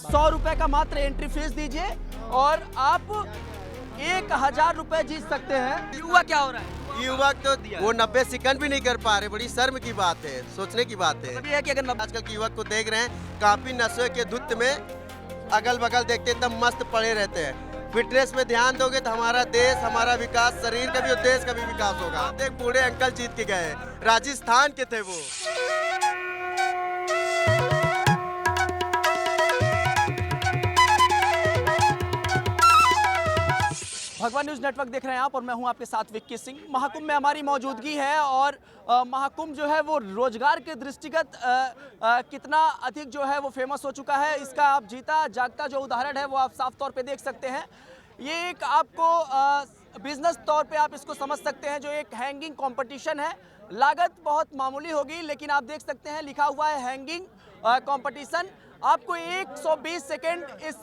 100 रुपए का मात्र एंट्री फीस दीजिए और आप 1000 रुपए जीत सकते हैं। युवा क्या हो रहा है? युवा तो वो 90 सेकंड भी नहीं कर पा रहे, बड़ी शर्म की बात है, सोचने की बात है। अभी है कि अगर आजकल के युवक को देख रहे हैं, काफी नशे के धुत में अगल बगल देखते एकदम मस्त पड़े रहते हैं। फिटनेस में ध्यान दोगे तो हमारा देश, हमारा विकास, शरीर का भी और देश का भी विकास होगा। एक बूढ़े अंकल जीत के गए, राजस्थान के थे वो। भगवान न्यूज नेटवर्क देख रहे हैं आप और मैं हूं आपके साथ विक्की सिंह। महाकुंभ में हमारी मौजूदगी है और महाकुंभ जो है वो रोजगार के दृष्टिगत कितना अधिक जो है वो फेमस हो चुका है, इसका आप जीता जागता जो उदाहरण है वो आप साफ तौर पे देख सकते हैं। ये एक आपको बिजनेस तौर पे आप इसको समझ सकते हैं, जो एक हैंगिंग कंपटीशन है। लागत बहुत मामूली होगी लेकिन आप देख सकते हैं लिखा हुआ है हैंगिंग कंपटीशन। आपको 120 सेकेंड इस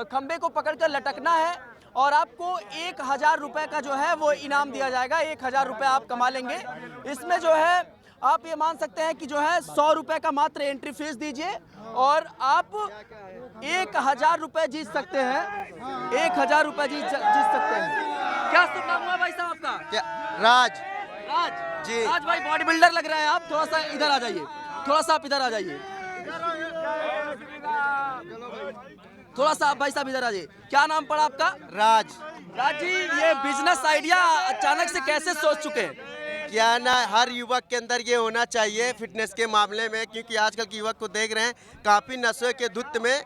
खंबे को पकड़कर लटकना है और आपको 1000 रुपए का जो है वो इनाम दिया जाएगा। 1000 रुपए आप कमा लेंगे। इसमें जो है आप ये मान सकते हैं कि जो है 100 रुपए का मात्र एंट्री फीस दीजिए और आप 1000 रुपए जीत सकते हैं। 1000 रुपए जीत सकते हैं। क्या शुभ नाम हुआ भाई साहब आपका? क्या? राज राज जी। राज भाई बॉडी बिल्डर लग रहा है आप। थोड़ा सा इधर आ जाइए, थोड़ा सा आप इधर आ जाइए, थोड़ा सा आप भाई साहब इधर आ जाइए। क्या नाम पड़ा आपका? राज। राज जी, ये बिजनेस आइडिया अचानक से कैसे सोच चुके हैं? क्या ना, हर युवक के अंदर ये होना चाहिए फिटनेस के मामले में, क्योंकि आजकल के युवक को देख रहे हैं, काफी नशे के धुत में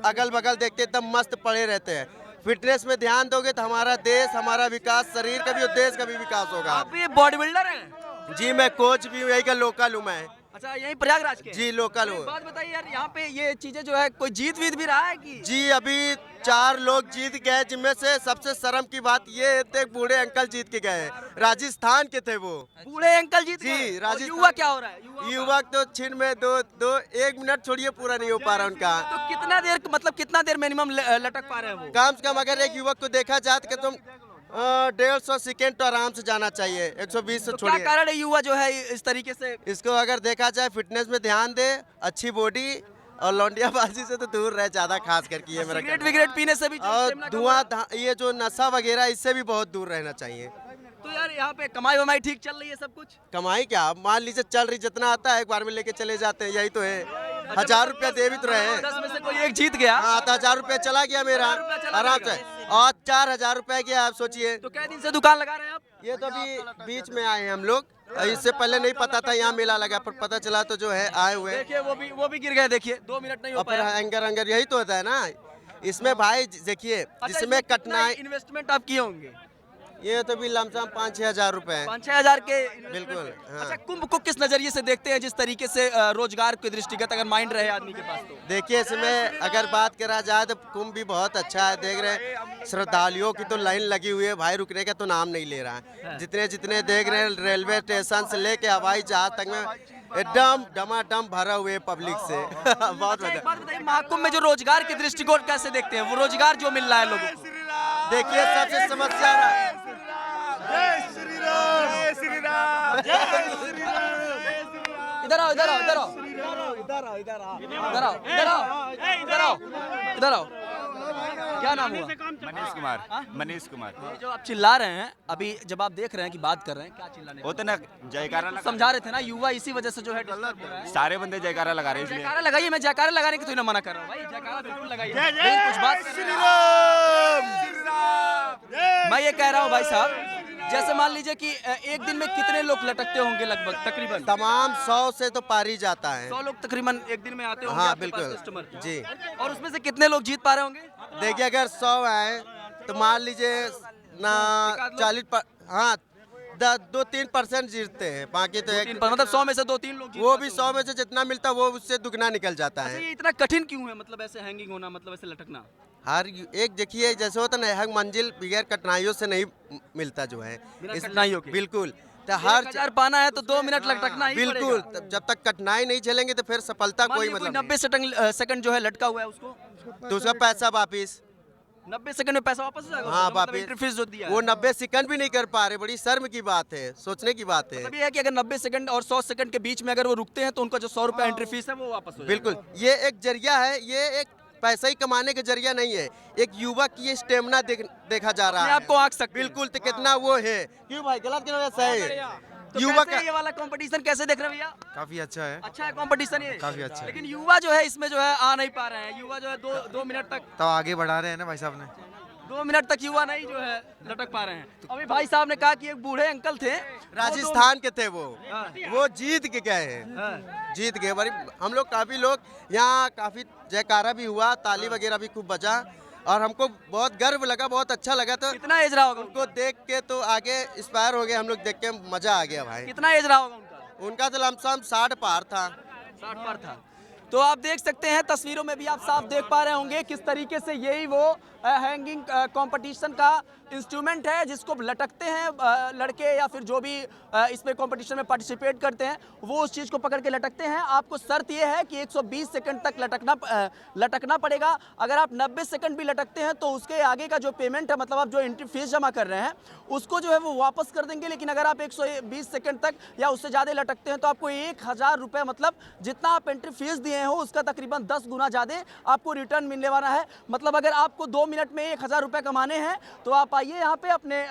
अगल बगल देखते एकदम मस्त पड़े रहते हैं। फिटनेस में ध्यान दोगे तो हमारा देश, हमारा विकास, शरीर का भी और देश का भी विकास होगा। आप ये बॉडी बिल्डर हैं? जी, मैं कोच भी हूँ, यही का लोकल हूँ मैं। अच्छा, यही प्रयागराज के? जी, लोकल हूँ। बात बताइए यार, यहाँ पे ये चीजें जो है कोई जीत वीत भी रहा है कि? जी, अभी 4 लोग जीत गए, जिनमें से सबसे शर्म की बात ये थे, बूढ़े अंकल जीत के गए, राजस्थान के थे वो। बूढ़े अंकल जीत जी, गए? और राजस्थान। युवा क्या हो रहा है? युवक तो छिन में दो 1 मिनट छोड़िए पूरा नहीं हो पा रहा उनका। तो कितना देर, मतलब कितना देर मिनिमम लटक पा रहे हैं वो? कम से कम अगर एक युवक को देखा जाए तो तुम 150 सेकेंड तो आराम से जाना चाहिए, 120 से तो क्या छोड़िए। कारण है युवा जो है इस तरीके से? इसको अगर देखा जाए, फिटनेस में ध्यान दे, अच्छी बॉडी और लौंडियाबाजी से तो दूर रहे, ज्यादा खास करके ये मेरा सिगरेट विगरेट पीने से भी जो और stamina कम धुआं, ये जो नशा वगैरह, इससे भी बहुत दूर रहना चाहिए। तो यार यहाँ पे कमाई वमाई ठीक चल रही है सब कुछ? कमाई क्या, मान लीजिए चल रही, जितना आता है एक बार में लेके चले जाते हैं, यही तो है। 1000 रुपया दे भी तो रहे हैं। 10 में से कोई एक जीत गया? हाँ, तो 1000 रुपया चला गया मेरा 1000 रुपया चला आराम जाएगा। से, और 4000 रुपया गया, आप सोचिए। तो कै दिन से दुकान लगा रहे हैं आप? ये तो अभी बीच में आए हैं हम लोग, इससे पहले नहीं पता था यहाँ मेला लगा, पर पता चला तो जो है आए हुए। देखिए वो भी गिर गए, देखिए 2 मिनट नहीं हो और फिर पाया। एंगर यही तो होता है ना इसमें भाई। देखिए, जिसमें कठिनाई, इन्वेस्टमेंट आप किए होंगे? ये तो भी लमसम 5-6 हजार रुपए है। 5-6 हजार के investment बिल्कुल, है। हाँ। अच्छा, कुंभ को किस नजरिए से देखते हैं, जिस तरीके से रोजगार के दृष्टिगत अगर माइंड रहे आदमी के पास तो? देखिए, इसमें अगर बात करा जाए तो कुंभ भी बहुत अच्छा है। देख रहे हैं, श्रद्धालुओं की तो लाइन लगी हुई है भाई, रुकने का तो नाम नहीं ले रहा है। जितने देख रहे हैं, रेलवे स्टेशन से लेके हवाई जहाज तक में एकदम डमाडम भरा हुए पब्लिक से। बहुत अच्छा, एक मजा। बात बताइए, महाकुंभ में जो रोजगार के दृष्टिकोण कैसे देखते हैं? वो रोजगार जो मिल रहा है लोगों को? देखिए, सबसे समस्या इधर आओ, इधर आओ, इधर आओ, इधर आओ, इधर आओ, इधर आओ, इधर आओ, इधर आओ, इधर आओ। क्या नाम हुआ? मनीष कुमार। मनीष कुमार। ये जो आप चिल्ला रहे हैं अभी, जब आप देख रहे हैं कि बात कर रहे हैं, क्या चिल्लाने? वो तो ना जयकारा लगा, समझा रहे थे ना, युवा इसी वजह से जो है disturb हो रहा है। सारे बंदे जयकारा लगा रहे हैं इसलिए। जयकारा लगाइए, मैं जयकारा लगाने की तो ना मना कर रहा हूँ भाई, जयकारा बिल्कुल लगाइए। लेकिन कुछ बात मैं ये कह रहा हूँ भाई साहब, जैसे मान लीजिए कि एक दिन में कितने लोग लटकते होंगे लगभग तकरीबन? तमाम 100 से तो पार ही जाता है। 100 लोग तकरीबन एक दिन में आते होंगे हाँ, आपके पास बिल्कुल। कस्टमर। जी। और उसमें से कितने लोग जीत पा रहे होंगे? देखिए, अगर 100 आए तो मान लीजिए ना 40 हाँ 2-3% जीतते हैं, बाकी तो एक, मतलब 100 में से 2-3 लोग जीत वो पाते भी होंगे। 100 में से जितना मिलता है वो उससे दुगना निकल जाता अच्छा, है। ये इतना कठिन क्यों है, मतलब ऐसे हैंगिंग होना, मतलब ऐसे लटकना? हर एक देखिए, जैसे होता है ना, हर मंजिल बगैर कठिनाइयों से नहीं मिलता जो है। बिना कठिनाइयों के? बिल्कुल। तो हर 1000 पाना है तो 2 मिनट लटकना ही बिल्कुल, पड़ेगा। जब तक कठिनाई नहीं झेलेंगे तो फिर सफलता मान कोई लीजिए मतलब 90 सेकंड जो है लटका हुआ है उसको, नहीं। तो उसका पैसा वापिस 90 सेकंड में पैसा वापस हो जाएगा? हाँ, मतलब वापिस। एंट्री फीस जो दिया है। वो 90 सेकंड भी नहीं कर पा रहे, बड़ी शर्म की बात है, सोचने की बात है। मतलब ये है कि अगर 90 सेकंड और 100 सेकंड के बीच में अगर वो रुकते हैं तो उनका जो 100 रुपए एंट्री फीस है वो वापस हो जाएगा। बिल्कुल, ये एक जरिया है, ये एक पैसा ही कमाने का जरिया नहीं है, एक युवक की स्टेमिना देखा जा रहा अपने है। आप को आंक सकते हैं। बिल्कुल, तो कितना वो है, क्यों भाई गलत क्यों है? सही तो युवा कैसे है ये वाला कंपटीशन कैसे देख रहे हैं भैया? काफी अच्छा है। अच्छा है कंपटीशन ये? काफी अच्छा है। लेकिन युवा जो है इसमें जो है आ नहीं पा रहे हैं। युवा जो है दो मिनट तक तो आगे बढ़ा रहे हैं ना भाई साहब ने। 2 मिनट तक युवा नहीं जो है लटक पा रहे हैं। अभी भाई साहब ने कहा कि एक बूढ़े अंकल थे, राजस्थान के थे हाँ। वो जीत के गए हैं, जीत गए। बड़ी हम लोग काफी लोग यहाँ, काफी जयकारा भी हुआ, ताली वगैरह भी खूब बजा और हमको बहुत गर्व लगा, बहुत अच्छा लगा। तो कितना एज रहा होगा उनको देख के तो आगे इंस्पायर हो गए हम लोग, देख के मजा आ गया भाई। कितना एज रहा होगा उनका? उनका तो लमसम 60 पार था। 60 पर था। तो आप देख सकते हैं तस्वीरों में भी आप साफ देख पा रहे होंगे किस तरीके से यही वो हैंगिंग कंपटीशन का इंस्ट्रूमेंट है जिसको लटकते हैं लड़के या फिर जो भी इसमें कंपटीशन में पार्टिसिपेट करते हैं वो उस चीज़ को पकड़ के लटकते हैं। आपको शर्त ये है कि 120 सेकंड तक लटकना पड़ेगा। अगर आप 90 सेकंड भी लटकते हैं तो उसके आगे का जो पेमेंट है, मतलब आप जो एंट्री फीस जमा कर रहे हैं उसको जो है वो वापस कर देंगे। लेकिन अगर आप 120 सेकंड तक या उससे ज़्यादा लटकते हैं तो आपको 1000 रुपये, मतलब जितना आप एंट्री फीस दिए हो उसका तकरीबन 10 गुना ज़्यादा आपको रिटर्न मिलने वाला है। मतलब अगर आपको 2 मिनट में 1000 रुपये कमाने हैं तो आप आइए यहाँ पे अपने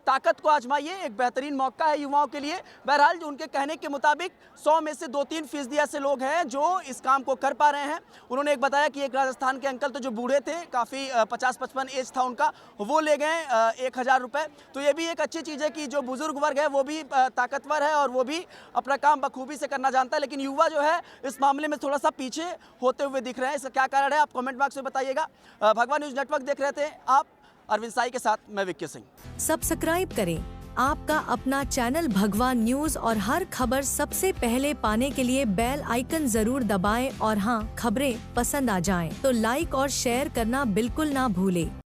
ताकत को आजमाइए। एक बेहतरीन मौका है युवाओं के लिए। बहरहाल जो उनके कहने के मुताबिक 100 में से 2-3% ऐसे लोग हैं जो इस काम को कर पा रहे हैं। उन्होंने एक बताया कि एक राजस्थान के अंकल तो जो बूढ़े थे, काफ़ी 50-55 एज था उनका, वो ले गए 1000 रुपये। तो ये भी एक अच्छी चीज़ है कि जो बुजुर्ग वर्ग है वो भी ताकतवर है और वो भी अपना काम बखूबी से करना जानता है। लेकिन युवा जो है इस मामले में थोड़ा सा पीछे होते हुए दिख रहे हैं। इसका क्या कारण है आप कमेंट बॉक्स में बताइएगा। भगवान न्यूज़ नेटवर्क देख रहे थे आप, अरविंद साई के साथ मैं विक्की सिंह। सब्सक्राइब करें आपका अपना चैनल भगवान न्यूज और हर खबर सबसे पहले पाने के लिए बेल आइकन जरूर दबाएं और हाँ, खबरें पसंद आ जाएं तो लाइक और शेयर करना बिल्कुल ना भूलें।